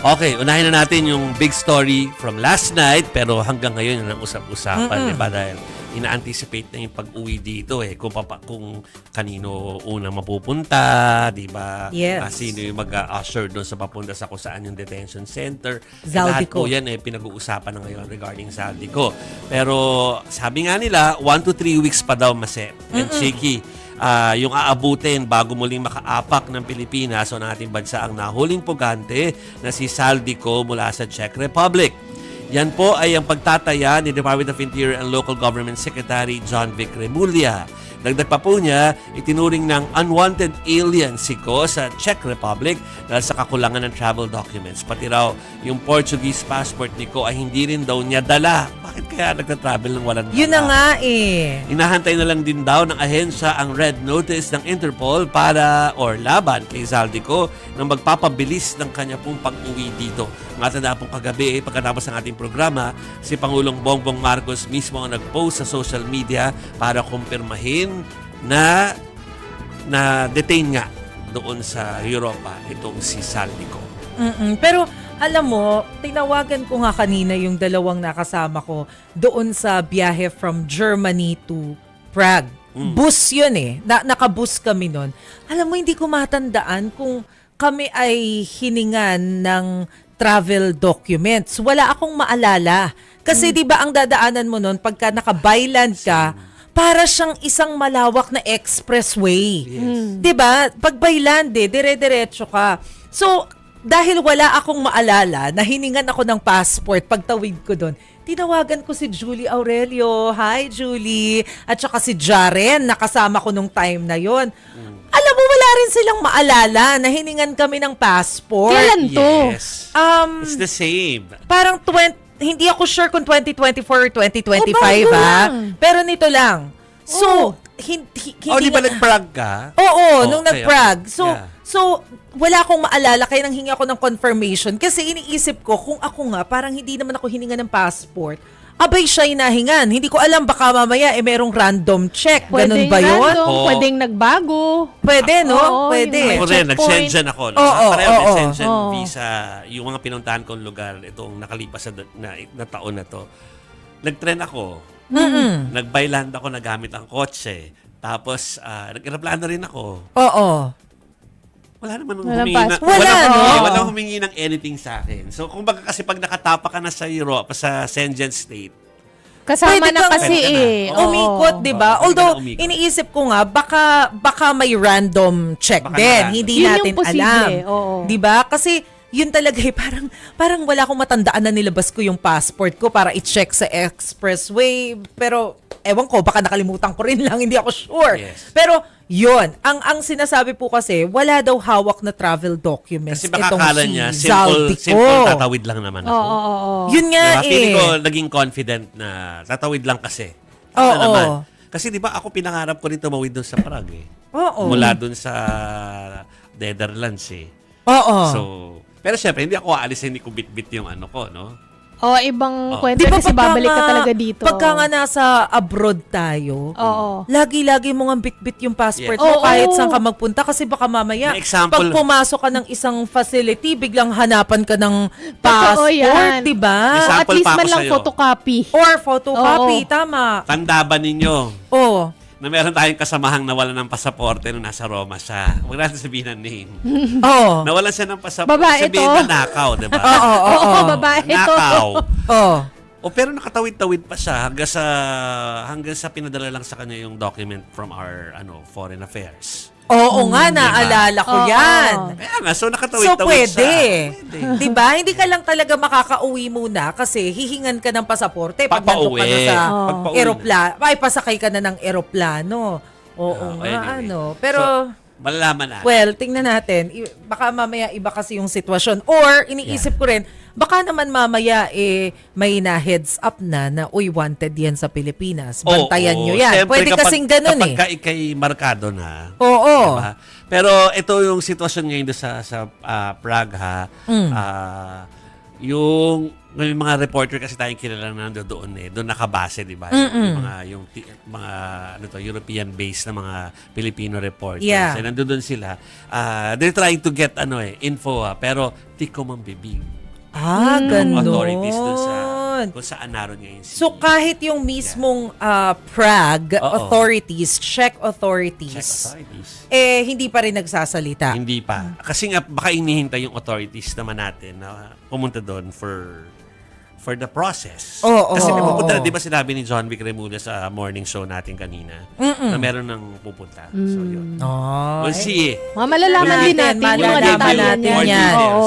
Okay, unahin na natin yung big story from last night pero hanggang ngayon yun ang usap-usapan, diba? Dahil ina-anticipate na yung pag-uwi dito kung kanino unang mapupunta, diba? Yes. Sino yung mag-usher doon sa papunta sa kung saan yung detention center. Lahat Zaldico. po yan pinag-uusapan na ngayon regarding Zaldico. Pero sabi nga nila, 1 to 3 weeks pa daw, Mase and Shaky. Yung aabutin bago muling makaapak ng Pilipinas o ng ating bansa ang nahuling pugante na si Zaldico mula sa Czech Republic. Yan po ay ang pagtataya ni Department of Interior and Local Government Secretary John Vic Remulla. Dagdag pa po niya, itinuring ng unwanted alien si Ko sa Czech Republic dahil sa kakulangan ng travel documents. Pati raw yung Portuguese passport ni Ko ay hindi rin daw niya dala. Bakit kaya nagtatravel ng walang dala? Yun na nga eh. Inahantay na lang din daw ng ahensya ang red notice ng Interpol para or laban kay Zaldico na magpapabilis ng kanya pong pag-uwi dito. Matanda pong kagabi, pagkatapos ng ating programa, si Pangulong Bongbong Marcos mismo ang nag-post sa social media para kumpirmahin na detain nga doon sa Europa itong si Zaldico. Pero alam mo, tinawagan ko nga kanina yung dalawang nakasama ko doon sa biyahe from Germany to Prague. Bus yun eh. Nakabus kami nun. Alam mo, hindi ko matandaan kung kami ay hiningan ng travel documents. Wala akong maalala. Kasi di ba ang dadaanan mo nun, pagka naka-byland ka, para siyang isang malawak na expressway. Yes. 'Di ba? Pag byland dire-diretso ka. So, dahil wala akong maalala na hiningan ako ng passport pagtawid ko doon, tinawagan ko si Julie Aurelio. Hi, Julie. At saka si Jaren, nakasama ko nung time na yon. Alam mo, wala rin silang maalala na hiningan kami ng passport. Kailan to? Yes. It's the same. Parang hindi ako sure kung 2024 or 2025 bago ha. lang. Pero nito lang. So, Di ba nag-Prague ka? Oo, nung okay, nag-Prague. okay. So, Yeah. so wala akong maalala kaya nang hingi ako ng confirmation kasi iniisip ko kung ako nga parang hindi naman ako hininga ng passport. Abay siya inahingan. Hindi ko alam baka mamaya merong random check. Ganun Pwedeng ba yun? random, Oo. pwedeng nagbago. Pwede, no? Oo, Pwede. yun Ako rin, checkpoint. nag-Shenzhen ako. No? Oo, Pareho, oo, nag-Shenzhen oo. visa. Yung mga pinuntahan kong lugar, itong nakalipas na taon na to. Nag-tren ako. Nag-byland ako, nagamit ang kotse. Tapos, nag-aeroplano rin ako. Oo. Wala naman Walang humingi passport. Wala, no? Walang humingi ng anything sa akin. So, kung baga kasi pag nakatapa ka na sa Europe, sa Shenzhen state, Kasama Pwede na kang- kasi Pwede ka na. eh. Oo. Umikot, di ba? Oo, pwede Although, ka na umikot. iniisip ko nga, baka may random check Baka din. na- Hindi Yun yung natin posible, alam. oo. Di ba? Kasi, yun talaga eh, parang wala akong matandaan na nilabas ko yung passport ko para i-check sa expressway. Pero, ewan ko, baka nakalimutan ko rin lang, hindi ako sure. Yes. Pero, yun. Ang sinasabi po kasi, wala daw hawak na travel documents kasi baka itong akala si niya, Zaldico. simple tatawid lang naman ako. Oo. Yun nga Diba? Feeling eh. ko naging confident na tatawid lang kasi. Oo. Ano naman? Kasi di ba ako pinangarap ko rin tumawid doon sa Prague eh. Oo. Mula doon sa Netherlands eh. Oo. So, pero syempre, hindi ako aalisin, hindi ko bit-bit yung ano ko, no? Ibang kwento Di ba kasi babalik ka talaga dito. Pagka nga nasa abroad tayo, Oo. lagi-lagi mo nga bit-bit yung passport Yes. mo Oo. kahit saan ka magpunta kasi baka mamaya May example. pag pumasok ka ng isang facility, biglang hanapan ka ng Totoo passport, yan. di ba? May At sample least pa ako man lang sa'yo. photocopy. Or photocopy, Oo. tama. Tanda ba ninyo Oh. na meron tayong kasamahang nawalan ng pasaporte nung nasa Roma siya? Huwag natin sabihin ng name. Oh. Nawalan siya ng pasaporte. Babae Sabihin to. na nakaw, di ba? Oo, babae ito. Nakaw. Oh. O pero nakatawid-tawid pa siya hanggang sa pinadala lang sa kanya yung document from our foreign affairs. Oo nga, naalala ko Oo. yan. Kaya nga, so So, nakatawid-tawid pwede. siya. Di ba? Hindi ka lang talaga makakauwi muna kasi hihingan ka ng pasaporte pag nandun ka na Papauwi. sa Pagpauwi. eroplano. Ay, pasakay ka na ng eroplano. Oo nga, Anyway. Pero, So, malalaman natin. well, tingnan natin. Baka mamaya iba kasi yung sitwasyon. Or, iniisip ko rin, baka naman mamaya may na-heads up na, uy, wanted yan sa Pilipinas. Bantayan nyo yan. Siyempre, Pwede kasing ganun eh. Kapag ikay markado na. Oo. Diba? Pero ito yung sitwasyon ngayon doon sa Prague ha. may mga reporter kasi tayong kilala na doon eh. Doon nakabase, di ba? Yung mga European based na mga Filipino reporters. Yeah. So, nandoon sila. They're trying to get info pero di ko mambibig. Ganon. Authorities doon kung saan naroon ngayon si So kahit yung mismong Prague Oo. authorities, Czech Czech authorities, authorities. hindi pa rin nagsasalita. Hindi pa. Kasi nga baka inihintay yung authorities naman natin na pumunta doon for the process. Kasi may pupunta, di ba sinabi ni John Vic Remulla sa morning show natin kanina na meron nang pupunta. So yun. We'll see. Malalaman din natin yung malalaman detalye natin niyan. yan. Oo.